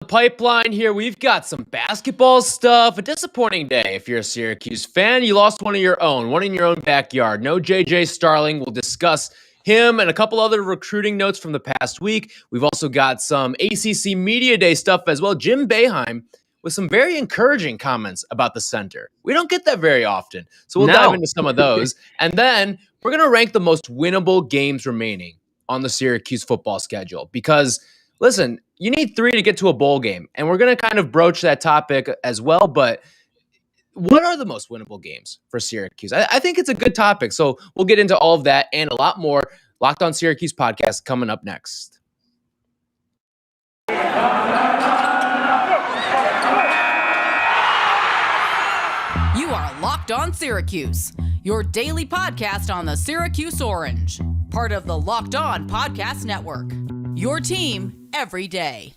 the pipeline here. We've got some basketball stuff. A disappointing day if you're a Syracuse fan. You lost one in your own backyard. No JJ Starling. We'll discuss him and a couple other recruiting notes from the past week. We've also got some ACC Media Day stuff as well. Jim Boeheim with some very encouraging comments about the center. We don't get that very often. So we'll dive into some of those. And then we're going to rank the most winnable games remaining on the Syracuse football schedule. Because, listen, you need 3 to get to a bowl game. And we're going to kind of broach that topic as well. But what are the most winnable games for Syracuse? I think it's a good topic. So we'll get into all of that and a lot more. Locked on Syracuse Podcast coming up next. You are Locked on Syracuse, your daily podcast on the Syracuse Orange, part of the Locked On Podcast Network, your team every day.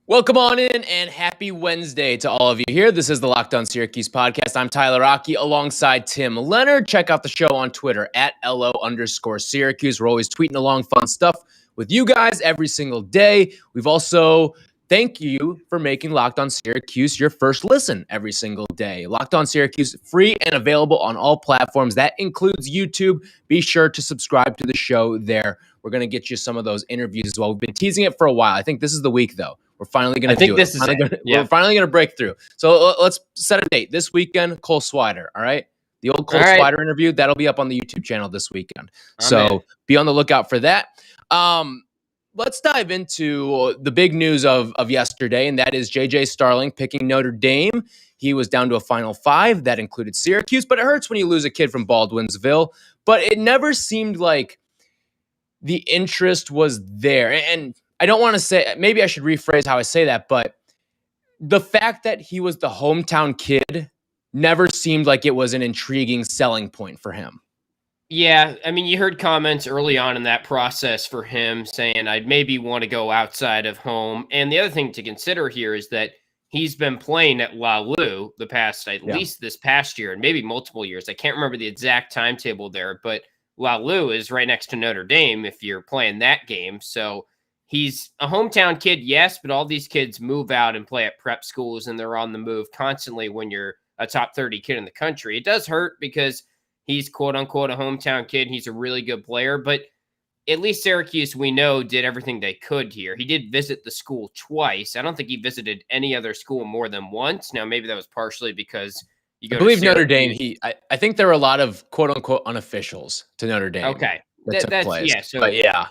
Welcome on in and happy Wednesday to all of you here. This is the Locked on Syracuse Podcast. I'm Tyler Aki alongside Tim Leonard. Check out the show on Twitter at @LO_Syracuse. We're always tweeting along fun stuff with you guys every single day. We've also thank you for making Locked on Syracuse your first listen every single day. Locked on Syracuse, free and available on all platforms. That includes YouTube. Be sure to subscribe to the show there. We're going to get you some of those interviews as well. We've been teasing it for a while. I think this is the week, though. We're finally going to do it. We're finally going to break through. So let's set a date. This weekend, Cole Swider, all right? The old Cole Swider interview, that'll be up on the YouTube channel this weekend. Be on the lookout for that. Let's dive into the big news of yesterday, and that is JJ Starling picking Notre Dame. He was down to a Final 5. That included Syracuse, but it hurts when you lose a kid from Baldwinsville. But it never seemed like the interest was there. And I don't want to say, maybe I should rephrase how I say that, but the fact that he was the hometown kid never seemed like it was an intriguing selling point for him. Yeah, I mean, you heard comments early on in that process for him saying, I'd maybe want to go outside of home. And the other thing to consider here is that he's been playing at LaLu the past, at least this past year, and maybe multiple years. I can't remember the exact timetable there, but LaLu is right next to Notre Dame if you're playing that game. So he's a hometown kid, yes, but all these kids move out and play at prep schools, and they're on the move constantly when you're a top 30 kid in the country. It does hurt because he's quote-unquote a hometown kid. He's a really good player, but at least Syracuse, we know, did everything they could here. He did visit the school twice. I don't think he visited any other school more than once. Now, maybe that was partially because you go I believe Notre Dame, I think there were a lot of quote-unquote unofficials to Notre Dame. Okay. That took place. Yeah.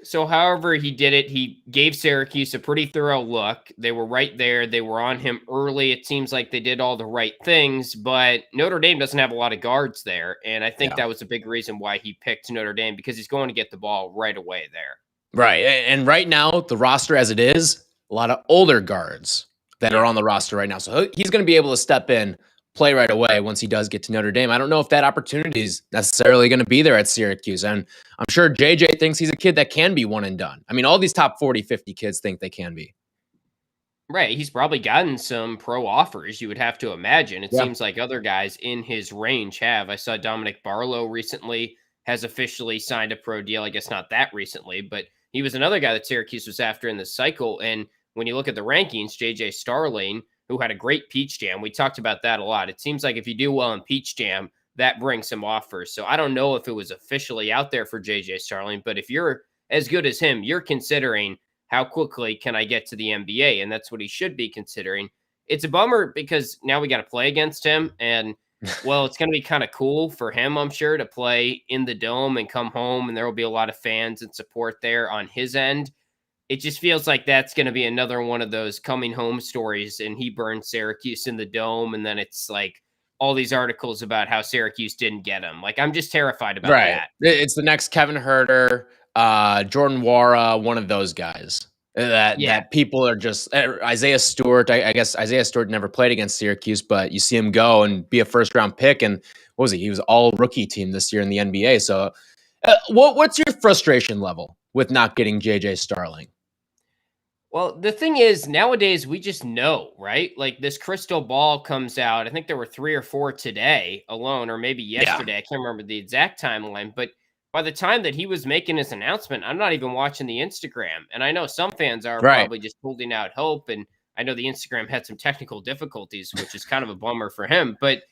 So however he did it, he gave Syracuse a pretty thorough look. They were right there. They were on him early. It seems like they did all the right things, but Notre Dame doesn't have a lot of guards there. And I think that was a big reason why he picked Notre Dame, because he's going to get the ball right away there. Right. And right now, the roster as it is, a lot of older guards that are on the roster right now. So he's going to be able to step in, play right away once he does get to Notre Dame. I don't know if that opportunity is necessarily going to be there at Syracuse. And I'm sure JJ thinks he's a kid that can be one and done. I mean, all these top 40, 50 kids think they can be. Right. He's probably gotten some pro offers, you would have to imagine. It seems like other guys in his range have. I saw Dominic Barlow recently has officially signed a pro deal. I guess not that recently, but he was another guy that Syracuse was after in this cycle. And when you look at the rankings, JJ Starling, who had a great Peach Jam. We talked about that a lot. It seems like if you do well in Peach Jam, that brings some offers. So I don't know if it was officially out there for JJ Starling, but if you're as good as him, you're considering how quickly can I get to the NBA? And that's what he should be considering. It's a bummer because now we got to play against him. And, well, it's going to be kind of cool for him, I'm sure, to play in the Dome and come home. And there will be a lot of fans and support there on his end. It just feels like that's going to be another one of those coming home stories, and he burned Syracuse in the Dome, and then it's like all these articles about how Syracuse didn't get him. Like, I'm just terrified about that. It's the next Kevin Herter, Jordan Wara, one of those guys that people are just Isaiah Stewart. I guess Isaiah Stewart never played against Syracuse, but you see him go and be a first round pick. And what was he? He was all rookie team this year in the NBA. So what's your frustration level with not getting JJ Starling? Well, the thing is, nowadays we just know, right? Like this crystal ball comes out. I think there were 3 or 4 today alone, or maybe Yeah. yesterday. I can't remember the exact timeline. But by the time that he was making his announcement, I'm not even watching the Instagram. And I know some fans are Right. probably just holding out hope. And I know the Instagram had some technical difficulties, which is kind of a bummer for him. But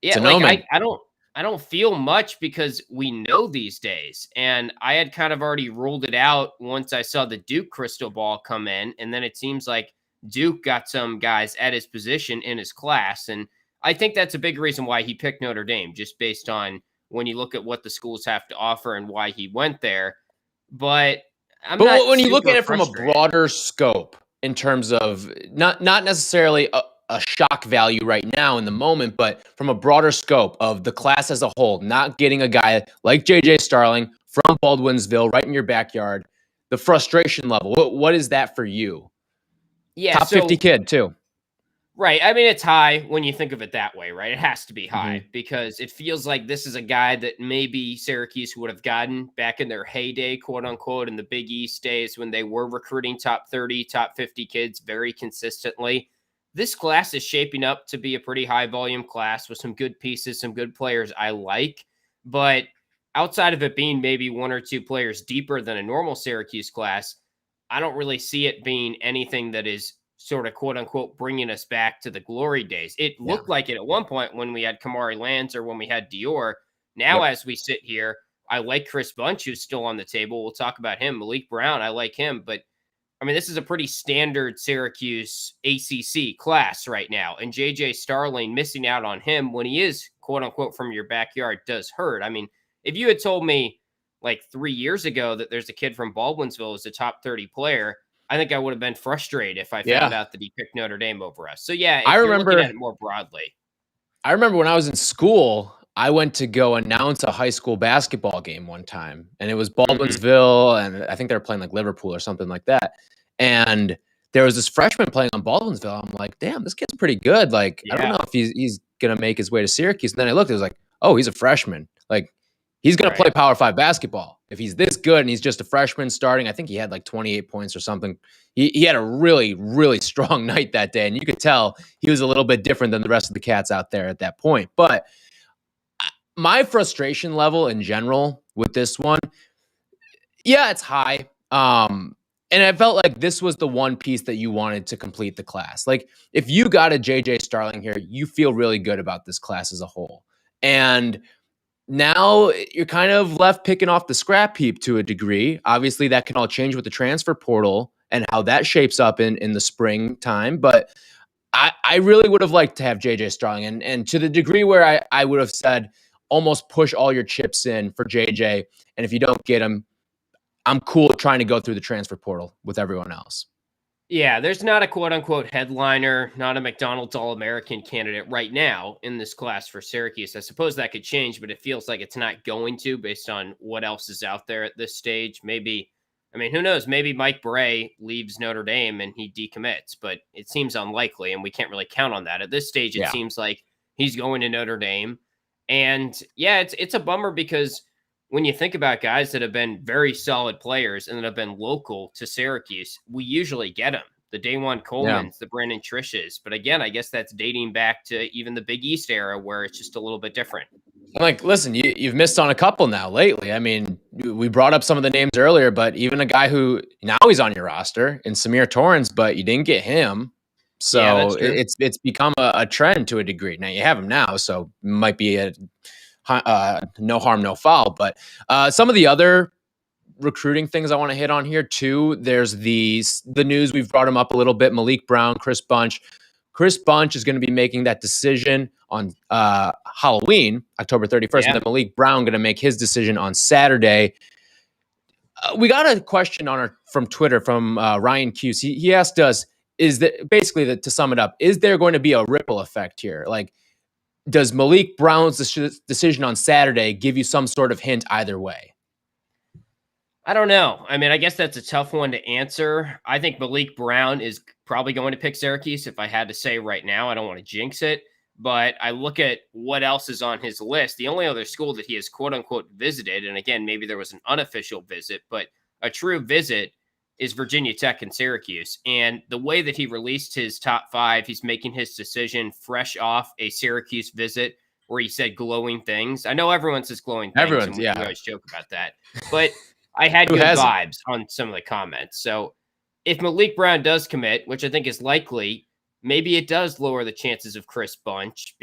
It's yeah, an like omen. I don't feel much because we know these days. And I had kind of already ruled it out once I saw the Duke crystal ball come in. And then it seems like Duke got some guys at his position in his class. And I think that's a big reason why he picked Notre Dame, just based on when you look at what the schools have to offer and why he went there. But I'm But not when you look at super it from a frustrated. broader scope, in terms of not necessarily a shock value right now in the moment, but from a broader scope of the class as a whole, not getting a guy like JJ Starling from Baldwinsville right in your backyard, the frustration level, what is that for you? Yeah, Top 50 so kid too. right. I mean, it's high when you think of it that way, right? It has to be high Mhm. because it feels like this is a guy that maybe Syracuse would have gotten back in their heyday, quote unquote, in the Big East days when they were recruiting top 30, top 50 kids very consistently. This class is shaping up to be a pretty high volume class with some good pieces, some good players I like. But outside of it being maybe 1 or 2 players deeper than a normal Syracuse class, I don't really see it being anything that is sort of quote unquote bringing us back to the glory days. It Yeah. looked like it at one point when we had Kamari Lands or when we had Dior. Now, Yep. as we sit here, I like Chris Bunch, who's still on the table. We'll talk about him. Maliq Brown, I like him. But I mean, this is a pretty standard Syracuse ACC class right now. And JJ Starling missing out on him when he is quote unquote from your backyard does hurt. I mean, if you had told me like 3 years ago that there's a kid from Baldwinsville who's a top 30 player, I think I would have been frustrated if I found Yeah. out that he picked Notre Dame over us. So yeah, I if you're looking at remember it more broadly. I remember when I was in school, I went to go announce a high school basketball game one time, and it was Mhm. Baldwinsville, and I think they were playing like Liverpool or something like that. And there was this freshman playing on Baldwinsville. I'm like, damn, this kid's pretty good. Like, I don't Yeah. know if he's gonna make his way to Syracuse. And then I looked, it was like, oh, he's a freshman. Like, he's gonna play Right. Power 5 basketball. If he's this good and he's just a freshman starting, I think he had like 28 points or something. He had a really, really strong night that day, and you could tell he was a little bit different than the rest of the cats out there at that point. But my frustration level in general with this one, yeah, it's high. And I felt like this was the one piece that you wanted to complete the class. Like, if you got a JJ Starling here, you feel really good about this class as a whole. And now you're kind of left picking off the scrap heap to a degree. Obviously, that can all change with the transfer portal and how that shapes up in the springtime. But I really would have liked to have JJ Starling. And to the degree where I would have said almost push all your chips in for JJ. And if you don't get him, I'm cool trying to go through the transfer portal with everyone else. Yeah, there's not a quote unquote headliner, not a McDonald's All American candidate right now in this class for Syracuse. I suppose that could change, but it feels like it's not going to based on what else is out there at this stage. Maybe, I mean, who knows? Maybe Mike Bray leaves Notre Dame and he decommits, but it seems unlikely, and we can't really count on that. At this stage, it Yeah. seems like he's going to Notre Dame. And yeah, it's a bummer because when you think about guys that have been very solid players and that have been local to Syracuse, we usually get them. The Daewon Yeah. Colemans, the Brandon Trishes. But again, I guess that's dating back to even the Big East era where it's just a little bit different. Like, listen, you've missed on a couple now lately. I mean, we brought up some of the names earlier, but even a guy who now he's on your roster in Samir Torrance, but you didn't get him. Yeah, So that's true. it's become a trend to a degree. Now you have him now, so it might be a no harm, no foul. But some of the other recruiting things I want to hit on here too. There's the news, we've brought him up a little bit. Maliq Brown, Chris Bunch. Chris Bunch is going to be making that decision on Halloween, October 31st, Yeah. and then Maliq Brown going to make his decision on Saturday. We got a question from Twitter from Ryan Cuse. He asked us, is that basically to sum it up, is there going to be a ripple effect here? Like, does Maliq Brown's decision on Saturday give you some sort of hint either way? I don't know. I mean, I guess that's a tough one to answer. I think Maliq Brown is probably going to pick Syracuse if I had to say right now. I don't want to jinx it, but I look at what else is on his list. The only other school that he has quote unquote visited, and again, maybe there was an unofficial visit, but a true visit is Virginia Tech and Syracuse. And the way that he released his top 5, he's making his decision fresh off a Syracuse visit where he said glowing things. I know everyone says glowing things. And we always joke about that. But I had good vibes on some of the comments. So if Maliq Brown does commit, which I think is likely, maybe it does lower the chances of Chris Bunch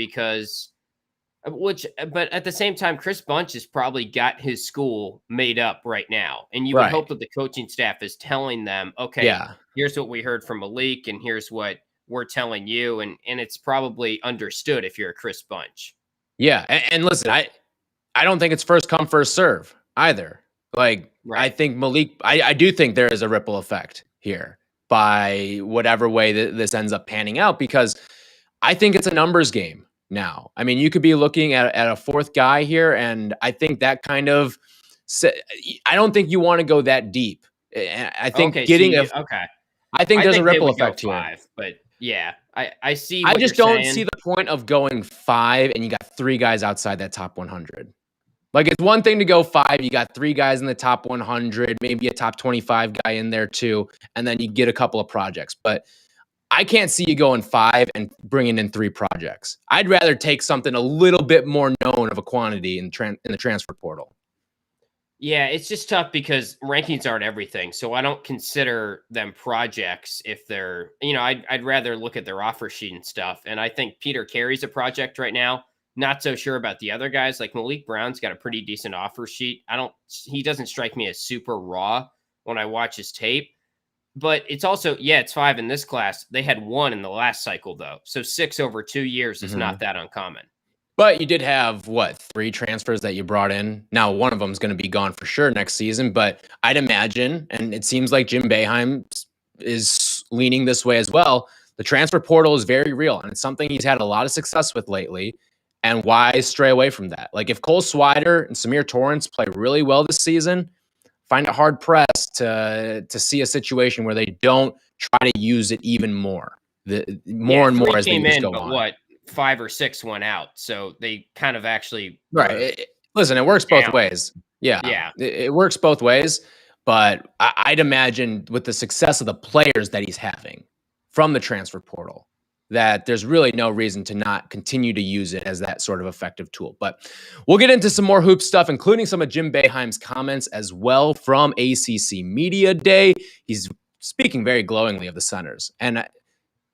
but at the same time, Chris Bunch has probably got his school made up right now. And you would hope that the coaching staff is telling them, okay, here's what we heard from Maliq and here's what we're telling you. And it's probably understood if you're a Chris Bunch. Yeah. And listen, I don't think it's first come, first serve either. Like, I think Maliq, I do think there is a ripple effect here by whatever way that this ends up panning out, because I think it's a numbers game now. I mean, you could be looking at a 4th guy here, and I think that kind of, I don't think you want to go that deep. I think I think there's a ripple effect here. But yeah, I see. I just don't see the point of going 5 and you got 3 guys outside that top 100. Like, it's one thing to go 5, you got 3 guys in the top 100, maybe a top 25 guy in there too, and then you get a couple of projects. But I can't see you going 5 and bringing in 3 projects. I'd rather take something a little bit more known of a quantity in the transfer portal. Yeah, it's just tough because rankings aren't everything. So I don't consider them projects if they're, I'd rather look at their offer sheet and stuff. And I think Peter Carey's a project right now. Not so sure about the other guys. Like Maliq Brown's got a pretty decent offer sheet. He doesn't strike me as super raw when I watch his tape. But it's also, it's 5 in this class. They had 1 in the last cycle, though. So 6 over 2 years is not that uncommon. But you did have, 3 transfers that you brought in. Now, one of them is going to be gone for sure next season. But I'd imagine, and it seems like Jim Boeheim is leaning this way as well, the transfer portal is very real. And it's something he's had a lot of success with lately. And why stray away from that? Like, if Cole Swider and Samir Torrance play really well this season, find it hard pressed to see a situation where they don't try to use it even more. More and more as the years go on. 5 or 6 went out, so they kind of actually listen, it works both ways. Yeah. It works both ways, but I'd imagine with the success of the players that he's having from the transfer portal, that there's really no reason to not continue to use it as that sort of effective tool. But we'll get into some more hoop stuff, including some of Jim Boeheim's comments as well from ACC Media Day. He's speaking very glowingly of the centers, and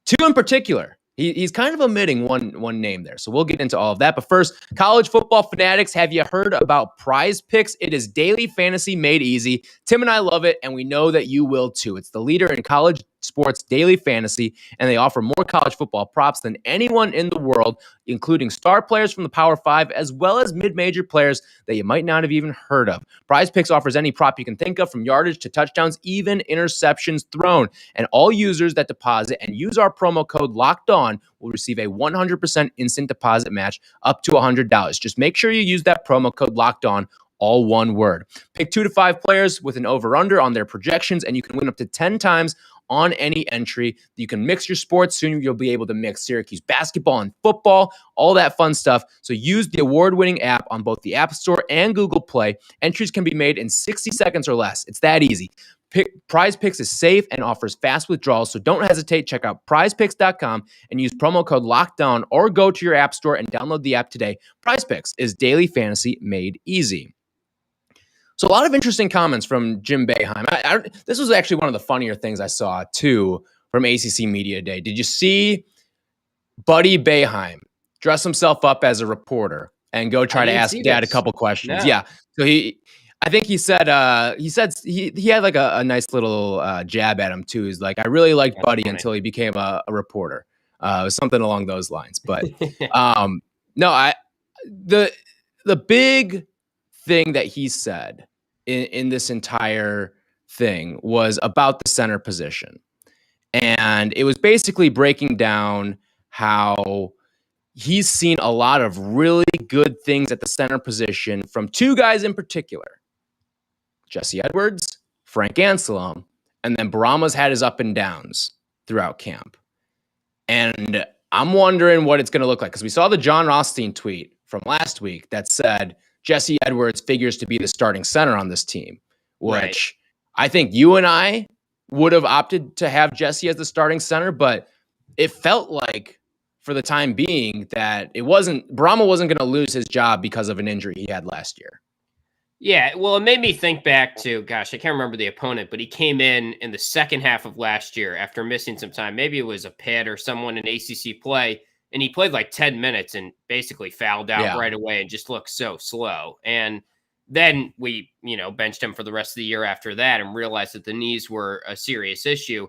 2 in particular. He's kind of omitting one name there. So we'll get into all of that. But first, college football fanatics, have you heard about Prize Picks? It is daily fantasy made easy. Tim and I love it, and we know that you will too. It's the leader in college sports daily fantasy, and they offer more college football props than anyone in the world, including star players from the Power 5, as well as mid-major players that you might not have even heard of. Prize Picks offers any prop you can think of, from yardage to touchdowns, even interceptions thrown. And all users that deposit and use our promo code LOCKEDON will receive a 100% instant deposit match up to $100. Just make sure you use that promo code LOCKEDON, all one word. Pick 2 to 5 players with an over-under on their projections, and you can win up to 10 times on any entry. You can mix your sports. Soon you'll be able to mix Syracuse basketball and football, all that fun stuff. So use the award-winning app on both the App Store and Google Play. Entries can be made in 60 seconds or less. It's that easy. Prize Picks is safe and offers fast withdrawals, so don't hesitate. Check out prizepicks.com and use promo code LOCKEDON, or go to your App Store and download the app today. Prize Picks is daily fantasy made easy. So a lot of interesting comments from Jim Boeheim. This was actually one of the funnier things I saw, too, from ACC Media Day. Did you see Buddy Boeheim dress himself up as a reporter and go try to ask Dad a couple questions? Yeah. So I think he said he had like a nice little jab at him, too. He's like, I really liked Buddy until he became a reporter. It was something along those lines. But the big thing that he said in this entire thing was about the center position. And it was basically breaking down how he's seen a lot of really good things at the center position from 2 guys in particular, Jesse Edwards, Frank Anselm, and then Barama's had his up and downs throughout camp. And I'm wondering what it's going to look like, because we saw the John Rothstein tweet from last week that said Jesse Edwards figures to be the starting center on this team, which I think you and I would have opted to have Jesse as the starting center, but it felt like for the time being that Boeheim wasn't going to lose his job because of an injury he had last year. Yeah, well, it made me think back to, gosh, I can't remember the opponent, but he came in the second half of last year after missing some time. Maybe it was a Pitt or someone in ACC play, and he played like 10 minutes and basically fouled out right away and just looked so slow. And then we, benched him for the rest of the year after that and realized that the knees were a serious issue.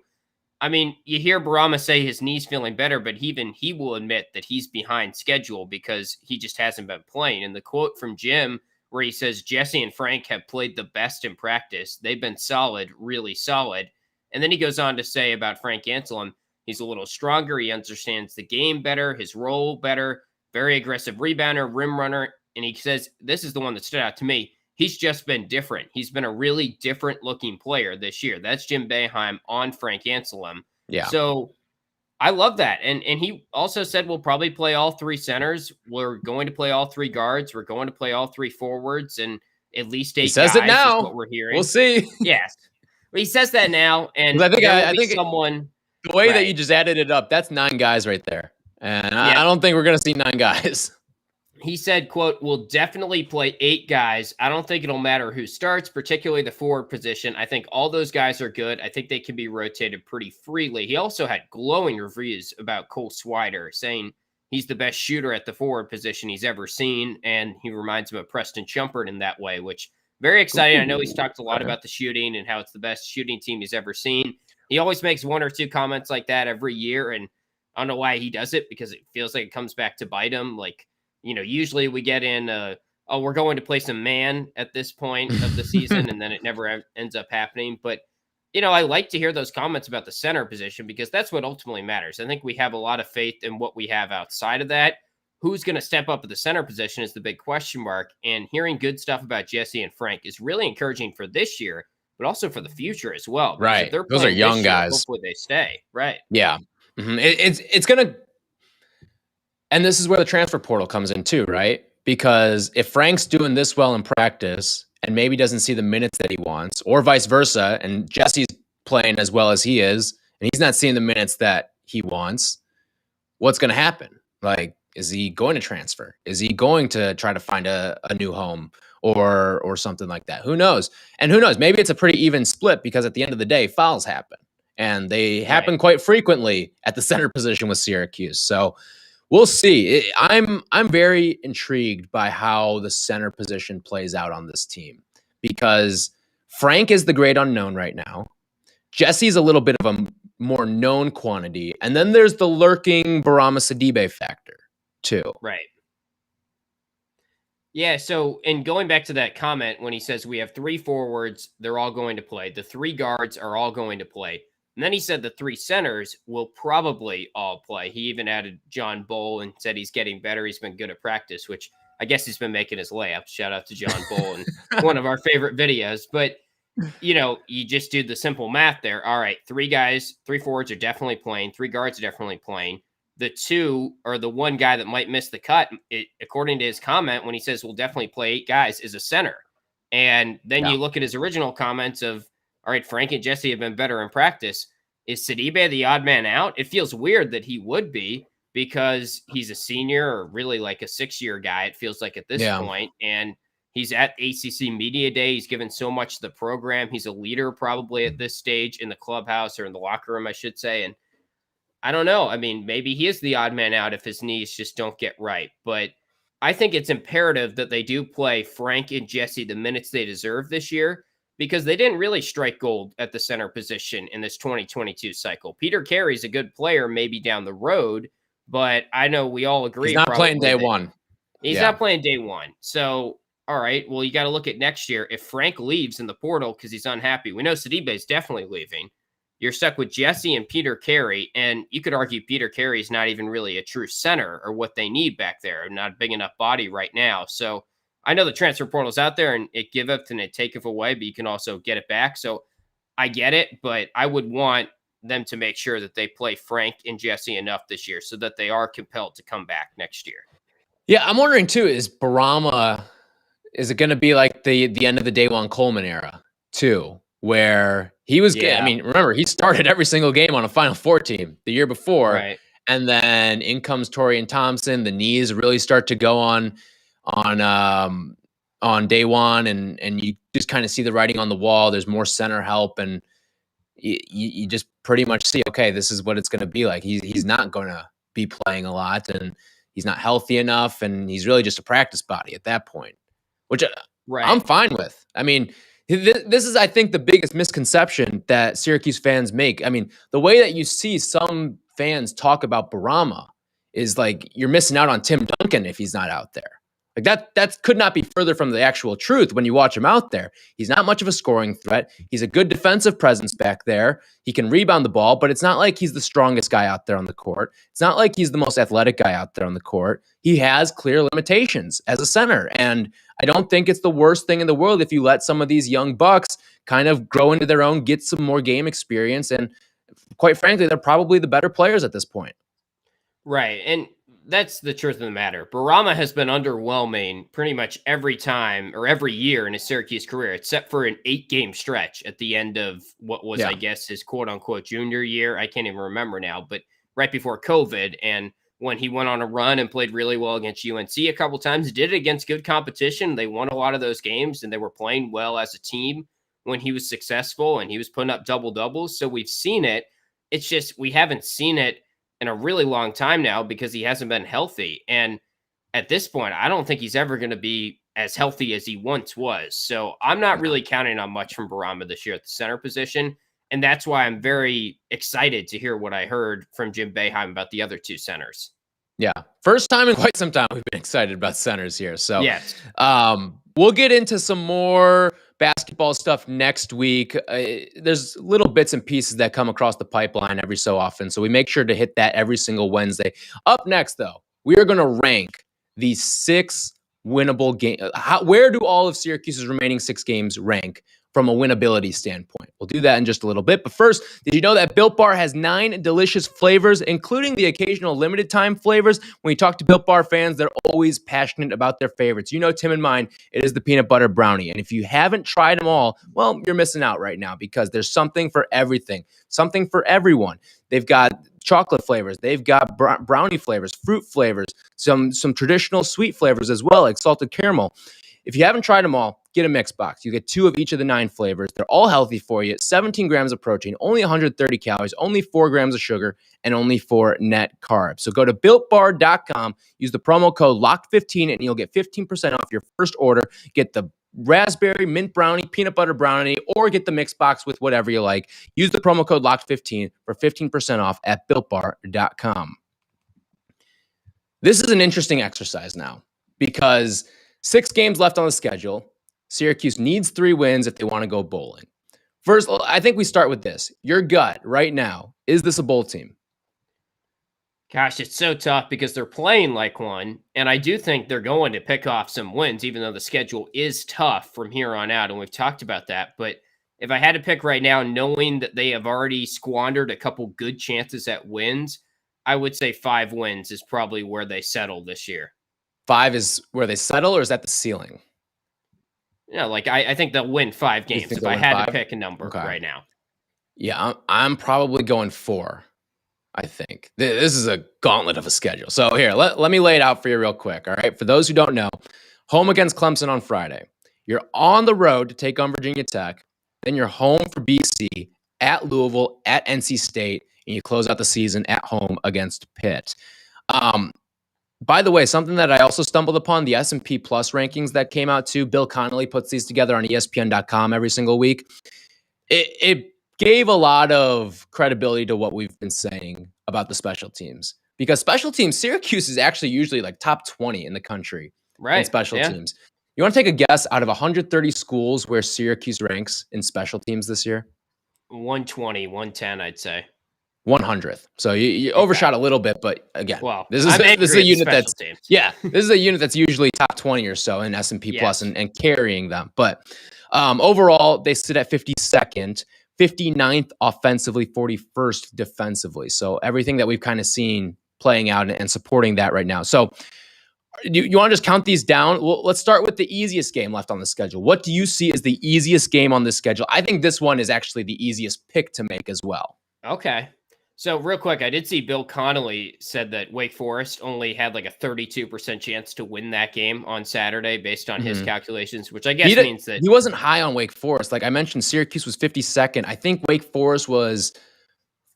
I mean, you hear Boeheim say his knee's feeling better, but even he will admit that he's behind schedule because he just hasn't been playing. And the quote from Jim where he says Jesse and Frank have played the best in practice. They've been solid, really solid. And then he goes on to say about Frank Anselem, he's a little stronger. He understands the game better, his role better, very aggressive rebounder, rim runner. And he says, this is the one that stood out to me. He's just been different. He's been a really different looking player this year. That's Jim Boeheim on Frank Anselem. Yeah. So I love that. And he also said we'll probably play all three centers. We're going to play all three guards. We're going to play all three forwards and at least 8 guys. He says it now. Is what we're hearing. We'll see. Yes. Well, he says that now. And I think someone. The way that you just added it up, that's 9 guys right there. And I don't think we're going to see 9 guys. He said, quote, we'll definitely play 8 guys. I don't think it'll matter who starts, particularly the forward position. I think all those guys are good. I think they can be rotated pretty freely. He also had glowing reviews about Cole Swider, saying he's the best shooter at the forward position he's ever seen. And he reminds him of Preston Shumpert in that way, which very exciting. I know he's talked a lot about the shooting and how it's the best shooting team he's ever seen. He always makes 1 or 2 comments like that every year. And I don't know why he does it because it feels like it comes back to bite him. Like, usually we get in, we're going to play some man at this point of the season, and then it never ends up happening. But, I like to hear those comments about the center position because that's what ultimately matters. I think we have a lot of faith in what we have outside of that. Who's going to step up at the center position is the big question mark. And hearing good stuff about Jesse and Frank is really encouraging for this year, but also for the future as well. Right. Those are young guys. Hopefully they stay. Right. Yeah. Mm-hmm. It's going to. And this is where the transfer portal comes in too, right? Because if Frank's doing this well in practice and maybe doesn't see the minutes that he wants, or vice versa, and Jesse's playing as well as he is, and he's not seeing the minutes that he wants, what's going to happen? Like, is he going to transfer? Is he going to try to find a new home or something like that? Who knows? And who knows? Maybe it's a pretty even split because at the end of the day, fouls happen. And they happen quite frequently at the center position with Syracuse. So we'll see. I'm very intrigued by how the center position plays out on this team because Frank is the great unknown right now. Jesse's a little bit of a more known quantity. And then there's the lurking Boeheim Sidibe factor too. Right. Yeah, so and going back to that comment when he says we have 3 forwards, they're all going to play. The 3 guards are all going to play. And then he said the 3 centers will probably all play. He even added John Bull and said he's getting better. He's been good at practice, which I guess he's been making his layups. Shout out to John Bull and one of our favorite videos. But, you just do the simple math there. All right, 3 guys, 3 forwards are definitely playing. 3 guards are definitely playing. The 2 or the 1 guy that might miss the cut, according to his comment, when he says we'll definitely play 8 guys, is a center. And then you look at his original comments of, all right, Frank and Jesse have been better in practice. Is Sidibe the odd man out? It feels weird that he would be because he's a senior or really like a 6-year guy, it feels like at this point. And he's at ACC Media Day. He's given so much to the program. He's a leader probably at this stage in the clubhouse or in the locker room, I should say. And I don't know. I mean, maybe he is the odd man out if his knees just don't get right. But I think it's imperative that they do play Frank and Jesse the minutes they deserve this year, because they didn't really strike gold at the center position in this 2022 cycle. Peter Carey's a good player maybe down the road, but I know we all agree. He's not playing day one. He's not playing day one. So, all right, well, you got to look at next year. If Frank leaves in the portal because he's unhappy, we know Sidibe is definitely leaving. You're stuck with Jesse and Peter Carey, and you could argue Peter Carey is not even really a true center or what they need back there, not a big enough body right now. So I know the transfer portal's out there and it give up and it take it away, but you can also get it back. So I get it, but I would want them to make sure that they play Frank and Jesse enough this year so that they are compelled to come back next year. Yeah, I'm wondering too, is it going to be like the end of the day one Coleman era too, where He was good. I mean, remember, he started every single game on a Final Four team the year before. Right. And then in comes Torian Thompson. The knees really start to go on day one, and you just kind of see the writing on the wall. There's more center help, and you just pretty much see, okay, this is what it's going to be like. He's not going to be playing a lot, and he's not healthy enough, and he's really just a practice body at that point, which I'm fine with. I mean, this is, I think, the biggest misconception that Syracuse fans make. I mean, the way that you see some fans talk about Boeheim is like you're missing out on Tim Duncan if he's not out there. Like that could not be further from the actual truth when you watch him out there. He's not much of a scoring threat. He's a good defensive presence back there. He can rebound the ball, but it's not like he's the strongest guy out there on the court. It's not like he's the most athletic guy out there on the court. He has clear limitations as a center, and I don't think it's the worst thing in the world if you let some of these young bucks kind of grow into their own, get some more game experience, and quite frankly, they're probably the better players at this point. Right, and that's the truth of the matter. Boeheim has been underwhelming pretty much every time or every year in his Syracuse career, except for an 8-game stretch at the end of what was, I guess, his quote-unquote junior year. I can't even remember now, but right before COVID, and when he went on a run and played really well against UNC a couple times, did it against good competition. They won a lot of those games, and they were playing well as a team when he was successful, and he was putting up double-doubles. So we've seen it. It's just we haven't seen it in a really long time now because he hasn't been healthy. And at this point, I don't think he's ever going to be as healthy as he once was. So I'm not really counting on much from Boeheim this year at the center position. And that's why I'm very excited to hear what I heard from Jim Boeheim about the other two centers. Yeah. First time in quite some time we've been excited about centers here. So yes. We'll get into some more basketball stuff next week. There's little bits and pieces that come across the pipeline every so often, so we make sure to hit that every single Wednesday. Up next, though, we are going to rank the 6 winnable games. Where do all of Syracuse's remaining 6 games rank from a winnability standpoint? We'll do that in just a little bit. But first, did you know that Built Bar has 9 delicious flavors, including the occasional limited time flavors? When you talk to Built Bar fans, they're always passionate about their favorites. You know, Tim and mine, it is the peanut butter brownie. And if you haven't tried them all, well, you're missing out right now because there's something for everything, something for everyone. They've got chocolate flavors. They've got brownie flavors, fruit flavors, some traditional sweet flavors as well, like salted caramel. If you haven't tried them all, get a mix box. You get 2 of each of the 9 flavors. They're all healthy for you. 17 grams of protein, only 130 calories, only 4 grams of sugar, and only 4 net carbs. So go to BuiltBar.com, use the promo code LOCKED15, and you'll get 15% off your first order. Get the raspberry, mint brownie, peanut butter brownie, or get the mix box with whatever you like. Use the promo code LOCKED15 for 15% off at BuiltBar.com. This is an interesting exercise now because 6 games left on the schedule. Syracuse needs 3 wins if they want to go bowling. First, I think we start with this. Your gut right now, is this a bowl team? Gosh, it's so tough because they're playing like one, and I do think they're going to pick off some wins, even though the schedule is tough from here on out, and we've talked about that. But if I had to pick right now, knowing that they have already squandered a couple good chances at wins, I would say 5 wins is probably where they settle this year. 5 is where they settle, or is that the ceiling? Yeah, like I think they'll win 5 games if I had to pick a number right now. Yeah, I'm probably going 4, I think. This is a gauntlet of a schedule. So here, let me lay it out for you real quick, all right? For those who don't know, home against Clemson on Friday. You're on the road to take on Virginia Tech. Then you're home for BC, at Louisville, at NC State, and you close out the season at home against Pitt. By the way, something that I also stumbled upon, the S&P Plus rankings that came out too. Bill Connolly puts these together on ESPN.com every single week. It gave a lot of credibility to what we've been saying about the special teams. Because special teams, Syracuse is actually usually like top 20 in the country in special teams. You want to take a guess out of 130 schools where Syracuse ranks in special teams this year? 120, 110, I'd say. 100th. So you overshot a little bit, but again, this is a unit that's this is a unit that's usually top 20 or so in S&P Plus and carrying them. But overall, they sit at 52nd, 59th offensively, 41st defensively. So everything that we've kind of seen playing out and supporting that right now. So You want to just count these down? Well, let's start with the easiest game left on the schedule. What do you see as the easiest game on the schedule? I think this one is actually the easiest pick to make as well. Okay. So real quick, I did see Bill Connolly said that Wake Forest only had like a 32% chance to win that game on Saturday based on his calculations, which I guess means that he wasn't high on Wake Forest. Like I mentioned, Syracuse was 52nd. I think Wake Forest was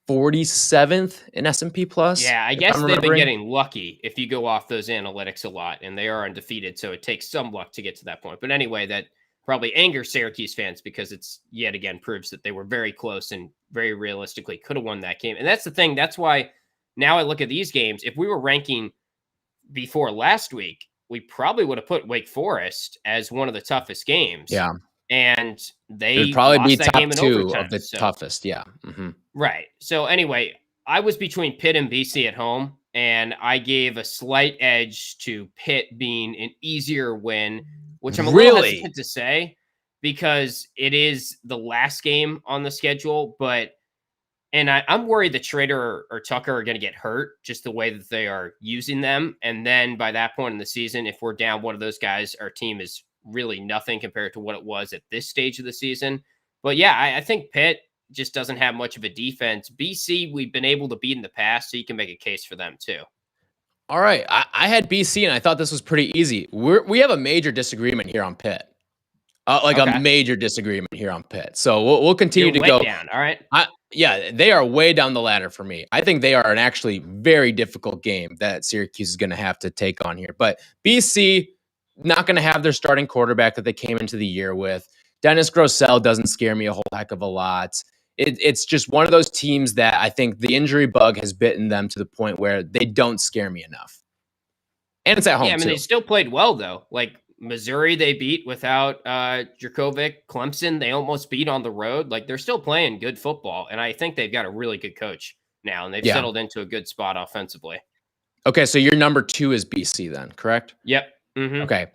47th in S&P Plus. Yeah, I guess they've been getting lucky if you go off those analytics a lot, and they are undefeated, so it takes some luck to get to that point. But anyway, that probably angers Syracuse fans because it's yet again proves that they were very close and very realistically could have won that game. And that's the thing. That's why now I look at these games. If we were ranking before last week, we probably would have put Wake Forest as one of the toughest games. Yeah. And they would probably be top top two overtime, of the toughest. Yeah. Right. So anyway, I was between Pitt and BC at home, and I gave a slight edge to Pitt being an easier win, which I'm a little hesitant to say because it is the last game on the schedule. And I'm worried that Schrader or Tucker are going to get hurt just the way that they are using them. And then by that point in the season, if we're down one of those guys, our team is really nothing compared to what it was at this stage of the season. But yeah, I think Pitt just doesn't have much of a defense. BC, we've been able to beat in the past, so you can make a case for them too. All right. I had BC, and I thought this was pretty easy. We have a major disagreement here on Pitt. A major disagreement here on Pitt. So we'll continue to go down. All right. Yeah, they are way down the ladder for me. I think they are an actually very difficult game that Syracuse is going to have to take on here. But BC, not going to have their starting quarterback that they came into the year with. Dennis Grosel doesn't scare me a whole heck of a lot. It's just one of those teams that I think the injury bug has bitten them to the point where they don't scare me enough. And it's at home, they still played well, though. Like Missouri, they beat without Dracovic. Clemson, they almost beat on the road. Like, they're still playing good football, and I think they've got a really good coach now, and they've settled into a good spot offensively. Okay, so your number 2 is BC then, correct? Yep. Mm-hmm. Okay.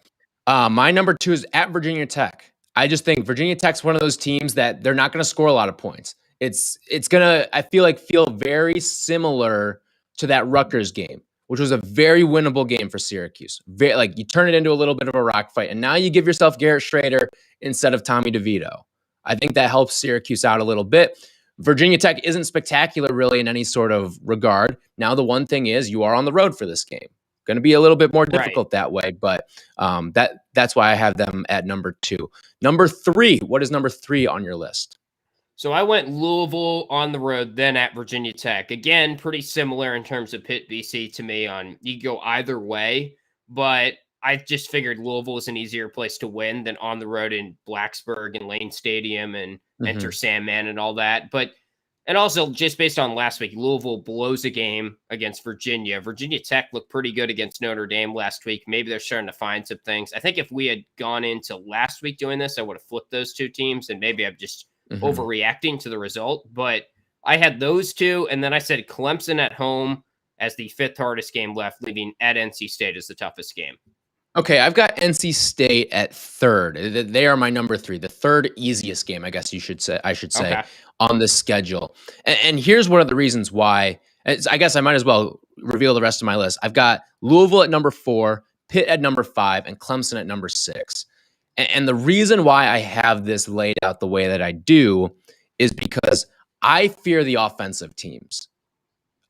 My number 2 is at Virginia Tech. I just think Virginia Tech's one of those teams that they're not going to score a lot of points. It's going to, I feel very similar to that Rutgers game, which was a very winnable game for Syracuse. You turn it into a little bit of a rock fight, and now you give yourself Garrett Schrader instead of Tommy DeVito. I think that helps Syracuse out a little bit. Virginia Tech isn't spectacular really in any sort of regard. Now, the one thing is you are on the road for this game. Going to be a little bit more difficult that way, but that's why I have them at number 2. Number 3, what is number 3 on your list? So I went Louisville on the road, then at Virginia Tech. Again, pretty similar in terms of Pitt BC to me on you go either way, but I just figured Louisville is an easier place to win than on the road in Blacksburg and Lane Stadium and Enter Sandman and all that. And also, just based on last week, Louisville blows a game against Virginia. Virginia Tech looked pretty good against Notre Dame last week. Maybe they're starting to find some things. I think if we had gone into last week doing this, I would have flipped those two teams, and maybe I'm just overreacting to the result. But I had those two, and then I said Clemson at home as the 5th hardest game left, leaving at NC State as the toughest game. Okay, I've got NC State at 3rd. They are my number 3, the 3rd easiest game, I guess I should say, on the schedule. And here's one of the reasons why. I guess I might as well reveal the rest of my list. I've got Louisville at number 4, Pitt at number 5, and Clemson at number 6. And the reason why I have this laid out the way that I do is because I fear the offensive teams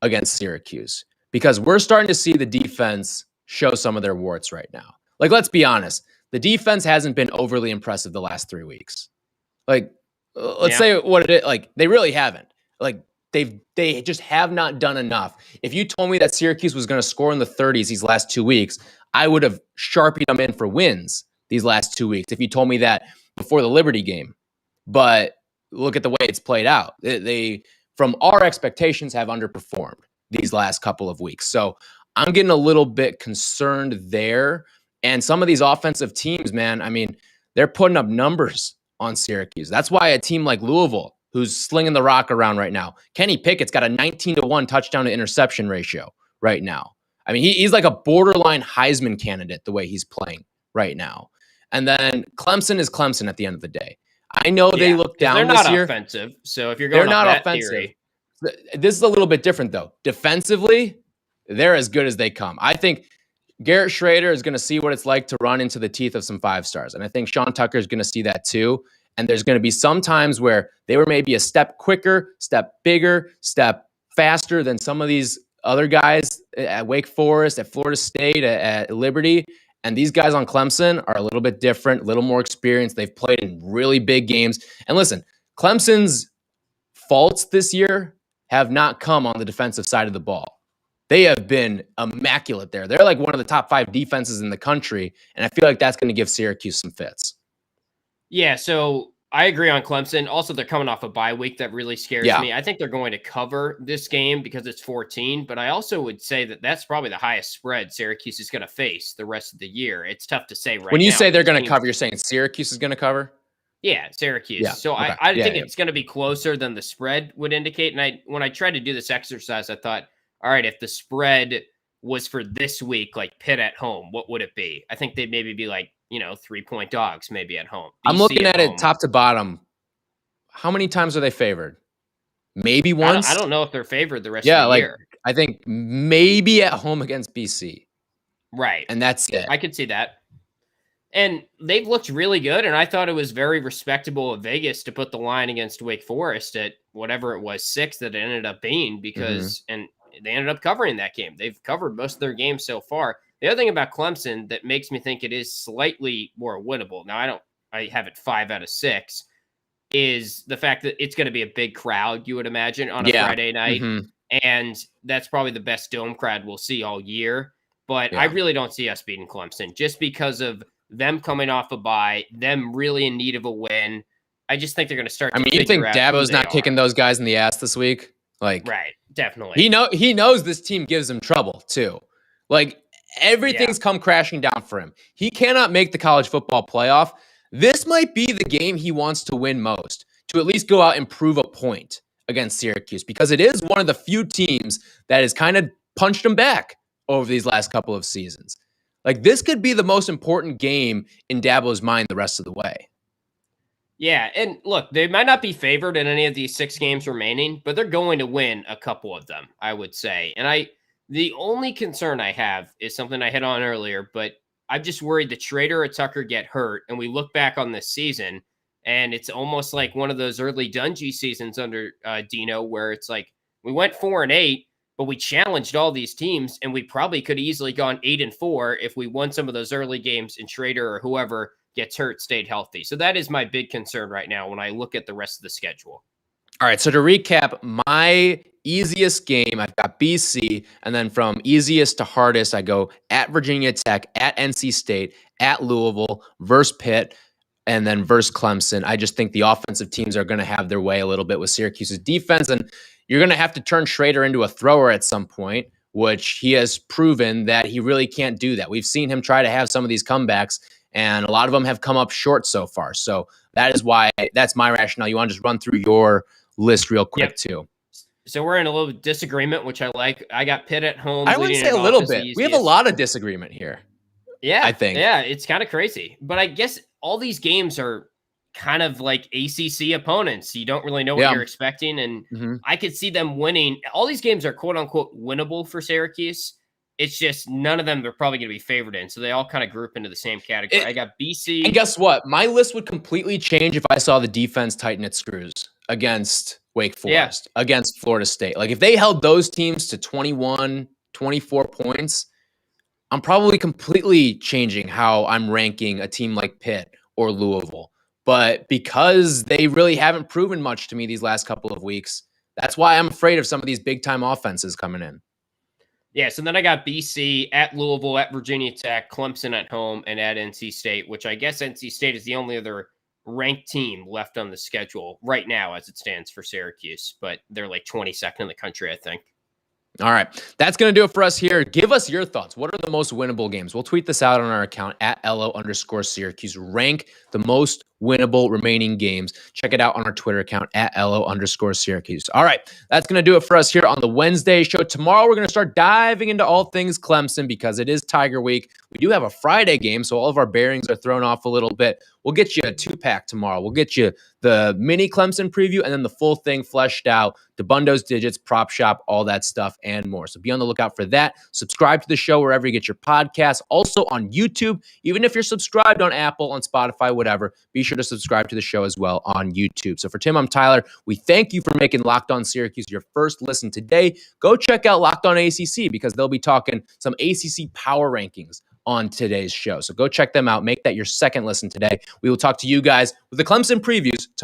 against Syracuse, because we're starting to see the defense show some of their warts right now. Like, let's be honest. The defense hasn't been overly impressive the last 3 weeks. Like, let's say what it is. Like, they really haven't. Like, they just have not done enough. If you told me that Syracuse was going to score in the 30s these last 2 weeks, I would have sharpied them in for wins these last 2 weeks if you told me that before the Liberty game. But look at the way it's played out. They from our expectations, have underperformed these last couple of weeks. So I'm getting a little bit concerned there. And some of these offensive teams, man, I mean, they're putting up numbers on Syracuse. That's why a team like Louisville, who's slinging the rock around right now, Kenny Pickett's got a 19-1 touchdown to interception ratio right now. I mean, he's like a borderline Heisman candidate the way he's playing right now. And then Clemson is Clemson at the end of the day. I know they look down they're this not year. Offensive. So if you're going they're not that offensive. Theory. This is a little bit different, though. Defensively, they're as good as they come. I think Garrett Schrader is going to see what it's like to run into the teeth of some 5-stars. And I think Sean Tucker is going to see that too. And there's going to be some times where they were maybe a step quicker, step bigger, step faster than some of these other guys at Wake Forest, at Florida State, at Liberty. And these guys on Clemson are a little bit different, a little more experienced. They've played in really big games. And listen, Clemson's faults this year have not come on the defensive side of the ball. They have been immaculate there. They're like one of the top 5 defenses in the country, and I feel like that's going to give Syracuse some fits. Yeah, so I agree on Clemson. Also, they're coming off a bye week that really scares me. I think they're going to cover this game because it's 14, but I also would say that that's probably the highest spread Syracuse is going to face the rest of the year. It's tough to say right now. When you say they're going to cover, you're saying Syracuse is going to cover? Yeah, Syracuse. Yeah, so okay. I think it's going to be closer than the spread would indicate. And when I tried to do this exercise, I thought, all right, if the spread was for this week, like Pitt at home, what would it be? I think they'd maybe be like, 3-point dogs maybe at home. I'm looking at it top to bottom. How many times are they favored? Maybe once? I don't know if they're favored the rest of the year. I think maybe at home against BC. Right. And that's it. I could see that. And they've looked really good, and I thought it was very respectable of Vegas to put the line against Wake Forest at whatever it was, 6 that it ended up being because and they ended up covering that game. They've covered most of their games so far. The other thing about Clemson that makes me think it is slightly more winnable. Now, I have it 5 out of 6, is the fact that it's going to be a big crowd, you would imagine, on a Friday night. And that's probably the best dome crowd we'll see all year. But I really don't see us beating Clemson just because of them coming off a bye, them really in need of a win. I just think they're going to start. You think Dabo's not kicking those guys in the ass this week? Right, definitely. He knows this team gives him trouble too. Everything's come crashing down for him. He cannot make the college football playoff. This might be the game he wants to win most, to at least go out and prove a point against Syracuse, because it is one of the few teams that has kind of punched him back over these last couple of seasons. This could be the most important game in Dabo's mind the rest of the way. Yeah, and look, they might not be favored in any of these 6 games remaining, but they're going to win a couple of them, I would say. And the only concern I have is something I hit on earlier, but I'm just worried that Schrader or Tucker get hurt, and we look back on this season, and it's almost like one of those early Dungy seasons under Dino, where it's like we went 4-8, but we challenged all these teams, and we probably could have easily gone 8-4 if we won some of those early games and Schrader or whoever gets hurt stayed healthy. So that is my big concern right now when I look at the rest of the schedule. All right, so to recap, my easiest game, I've got BC, and then from easiest to hardest, I go at Virginia Tech, at NC State, at Louisville, versus Pitt, and then versus Clemson. I just think the offensive teams are going to have their way a little bit with Syracuse's defense, and you're going to have to turn Schrader into a thrower at some point, which he has proven that he really can't do that. We've seen him try to have some of these comebacks, and a lot of them have come up short so far. So that is why that's my rationale. You want to just run through your list real quick too. So we're in a little disagreement, which I like. I got Pitt at home. I wouldn't say a little bit. We have a lot of disagreement here. Yeah, I think. Yeah, it's kind of crazy. But I guess all these games are kind of like ACC opponents. You don't really know what you're expecting. And I could see them winning. All these games are quote unquote winnable for Syracuse. It's just none of them they're probably going to be favored in. So they all kind of group into the same category. I got BC. And guess what? My list would completely change if I saw the defense tighten its screws against Wake Forest, against Florida State. If they held those teams to 21, 24 points, I'm probably completely changing how I'm ranking a team like Pitt or Louisville. But because they really haven't proven much to me these last couple of weeks, that's why I'm afraid of some of these big-time offenses coming in. Yeah, so then I got BC at Louisville, at Virginia Tech, Clemson at home, and at NC State, which I guess NC State is the only other ranked team left on the schedule right now as it stands for Syracuse, but they're like 22nd in the country, I think. All right, that's going to do it for us here. Give us your thoughts. What are the most winnable games? We'll tweet this out on our account at LO_Syracuse. Rank the most winnable remaining games. Check it out on our Twitter account at LO_Syracuse. All right, that's going to do it for us here on the Wednesday show. Tomorrow, we're going to start diving into all things Clemson because it is Tiger Week. We do have a Friday game, so all of our bearings are thrown off a little bit. We'll get you a 2-pack tomorrow. We'll get you the mini Clemson preview and then the full thing fleshed out, DeBundo's digits, prop shop, all that stuff and more. So be on the lookout for that. Subscribe to the show wherever you get your podcasts. Also on YouTube, even if you're subscribed on Apple, on Spotify, whatever, be sure to subscribe to the show as well on YouTube. So for Tim, I'm Tyler. We thank you for making Locked On Syracuse your first listen today. Go check out Locked On ACC because they'll be talking some ACC power rankings on today's show. So go check them out. Make that your second listen today. We will talk to you guys with the Clemson previews tomorrow.